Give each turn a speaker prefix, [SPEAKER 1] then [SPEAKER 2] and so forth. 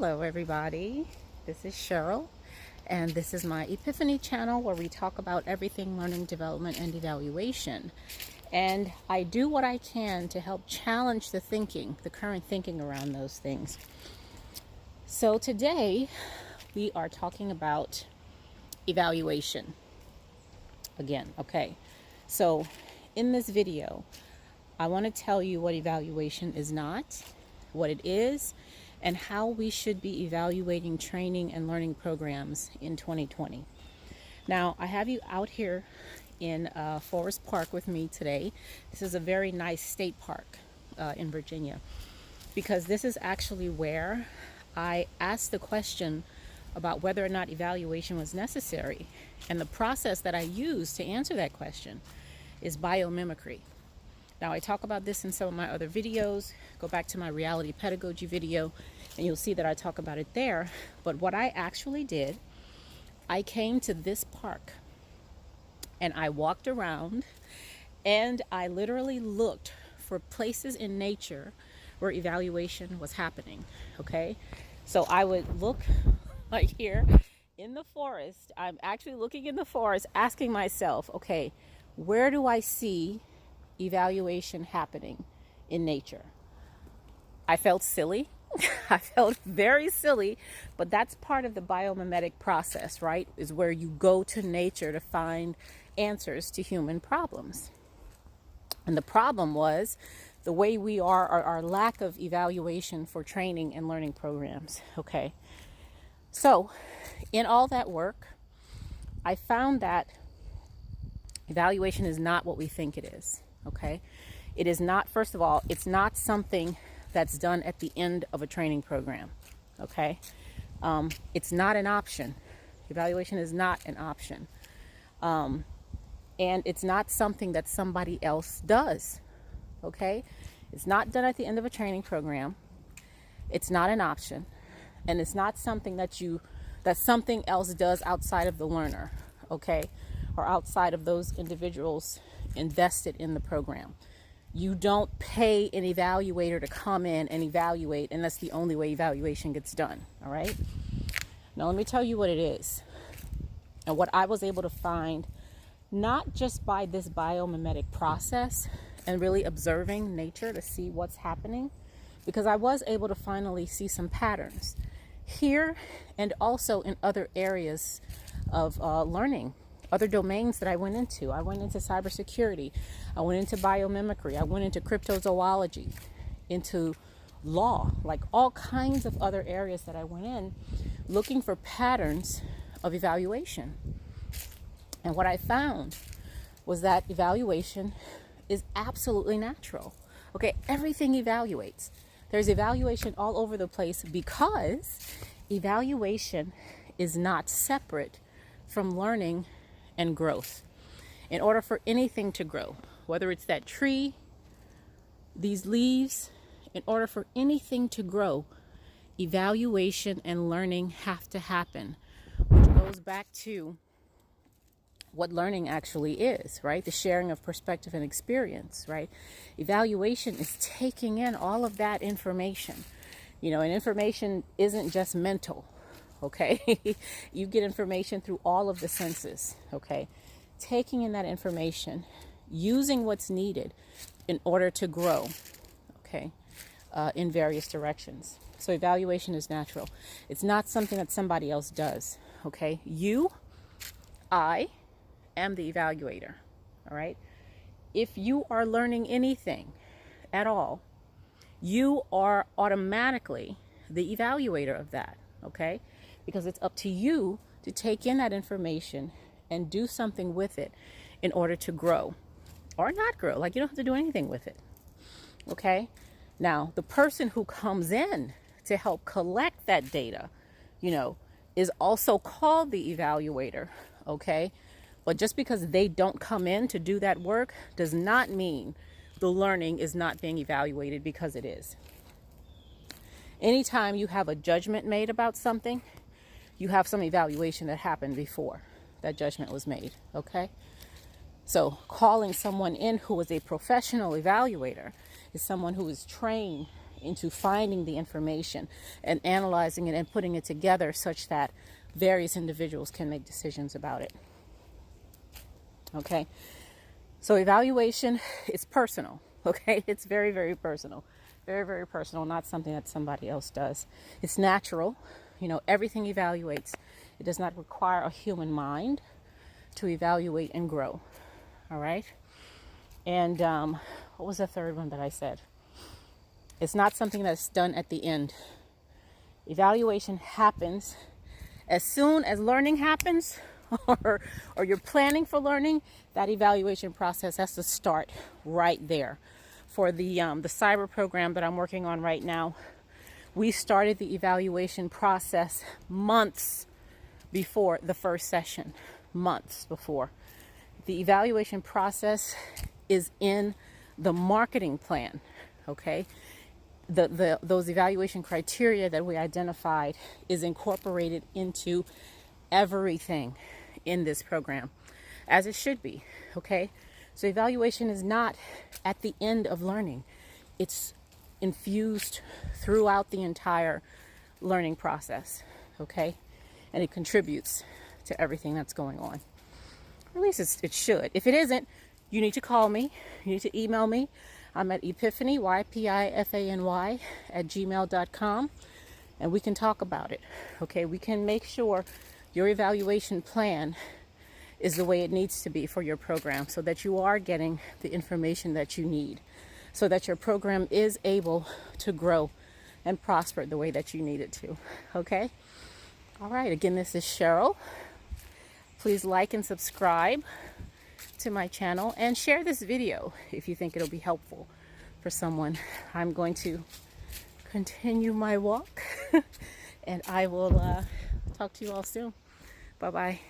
[SPEAKER 1] Hello everybody, this is Cheryl and this is my Ypifany channel where we talk about everything learning, development, and evaluation. And I do what I can to help challenge the thinking, the current thinking around those things. So today we are talking about evaluation again. Okay, so in this video I want to tell you what evaluation is not, what it is, and how we should be evaluating training and learning programs in 2020. Now, I have you out here in Forest Park with me today. This is a very nice state park in Virginia, because this is actually where I asked the question about whether or not evaluation was necessary. And the process that I use to answer that question is biomimicry. Now, I talk about this in some of my other videos. Go back to my reality pedagogy video and you'll see that I talk about it there. But what I actually did, I came to this park and I walked around and I literally looked for places in nature where evaluation was happening. Okay, so I would look like here in the forest. I'm actually looking in the forest, asking myself, okay, where do I see evaluation happening in nature? I felt silly. I felt very silly, but that's part of the biomimetic process, right? Is where you go to nature to find answers to human problems. And the problem was the way we are, our lack of evaluation for training and learning programs. Okay, so in all that work, I found that evaluation is not what we think it is. Okay, it is not, first of all, it's not something that's done at the end of a training program. Okay, it's not an option. Evaluation is not an option, and it's not something that somebody else does. Okay, it's not done at the end of a training program. It's not an option, and it's not something that something else does outside of the learner. Okay, or outside of those individuals invested in the program. You don't pay an evaluator to come in and evaluate, and that's the only way evaluation gets done. All right, now let me tell you what it is and what I was able to find, not just by this biomimetic process and really observing nature to see what's happening, because I was able to finally see some patterns here and also in other areas of learning, other domains that I went into. I went into cybersecurity, I went into biomimicry, I went into cryptozoology, into law, like all kinds of other areas that I went in looking for patterns of evaluation. And what I found was that evaluation is absolutely natural. Okay, everything evaluates. There's evaluation all over the place because evaluation is not separate from learning and growth. In order for anything to grow, whether it's that tree, these leaves, in order for anything to grow, evaluation and learning have to happen, which goes back to what learning actually is, right? The sharing of perspective and experience, right? Evaluation is taking in all of that information, and information isn't just mental. Okay, you get information through all of the senses. Okay, taking in that information, using what's needed in order to grow. Okay, in various directions. So evaluation is natural. It's not something that somebody else does. Okay, I am the evaluator. All right, if you are learning anything at all, you are automatically the evaluator of that. Okay, because it's up to you to take in that information and do something with it in order to grow or not grow. Like, you don't have to do anything with it. Okay, now the person who comes in to help collect that data, is also called the evaluator. Okay, but just because they don't come in to do that work does not mean the learning is not being evaluated, because it is. Anytime you have a judgment made about something, you have some evaluation that happened before that judgment was made. Okay, so calling someone in who is a professional evaluator is someone who is trained into finding the information and analyzing it and putting it together such that various individuals can make decisions about it. Okay, so evaluation is personal. Okay, it's very, very personal. Very, very personal, not something that somebody else does. It's natural. You know, everything evaluates. It does not require a human mind to evaluate and grow. All right? And what was the third one that I said? It's not something that's done at the end. Evaluation happens as soon as learning happens, or you're planning for learning. That evaluation process has to start right there. For the cyber program that I'm working on right now, we started the evaluation process months before the first session. Months before. The evaluation process is in the marketing plan. Okay, those evaluation criteria that we identified is incorporated into everything in this program, as it should be. Okay, so evaluation is not at the end of learning. It's infused throughout the entire learning process. Okay, and it contributes to everything that's going on. Or at least it should. If it isn't, you need to call me. You need to email me. I'm at Ypifany, Ypifany, @gmail.com, and we can talk about it. Okay, we can make sure your evaluation plan is the way it needs to be for your program, so that you are getting the information that you need, so that your program is able to grow and prosper the way that you need it to. Okay? All right, again, this is Cheryl. Please like and subscribe to my channel and share this video if you think it'll be helpful for someone. I'm going to continue my walk and I will talk to you all soon. Bye-bye.